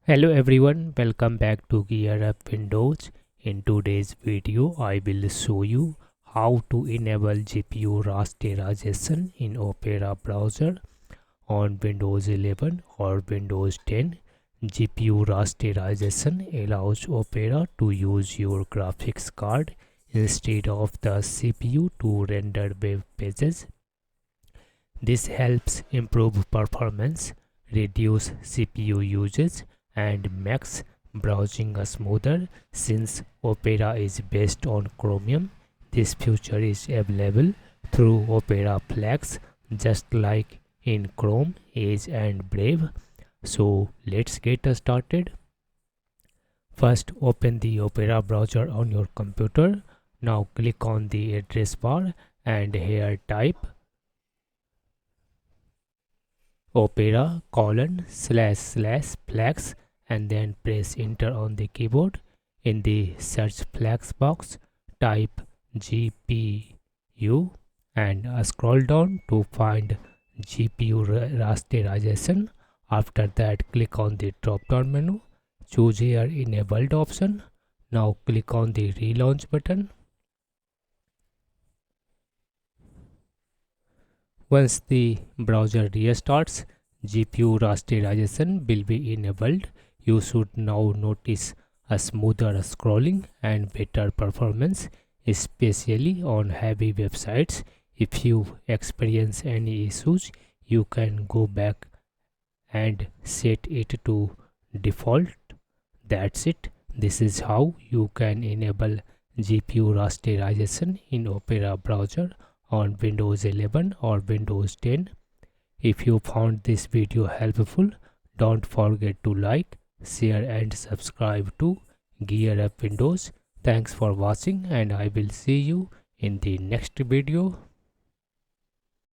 Hello everyone, welcome back to GearUpWindows. In today's video, I will show you how to enable GPU Rasterization in Opera browser on Windows 11 or Windows 10. GPU Rasterization allows Opera to use your graphics card instead of the CPU to render web pages. This helps improve performance, reduce CPU usage, and makes browsing smoother. Since Opera is based on Chromium, this feature is available through Opera Flex, just like in Chrome, Edge, and Brave. So let's get started. First, open the Opera browser on your computer. Now click on the address bar and here type opera://flex and then press enter on the keyboard. In the search flex box, type GPU and scroll down to find GPU rasterization. After that, click on the drop down menu, choose here enabled option. Now click on the relaunch button. Once the browser restarts, GPU rasterization will be enabled. You should now notice a smoother scrolling and better performance, especially on heavy websites. If you experience any issues, you can go back and set it to default. That's it. This is how you can enable GPU rasterization in Opera browser on Windows 11 or Windows 10. If you found this video helpful, don't forget to like, share and subscribe to GearUpWindows. Thanks for watching and I will see you in the next video.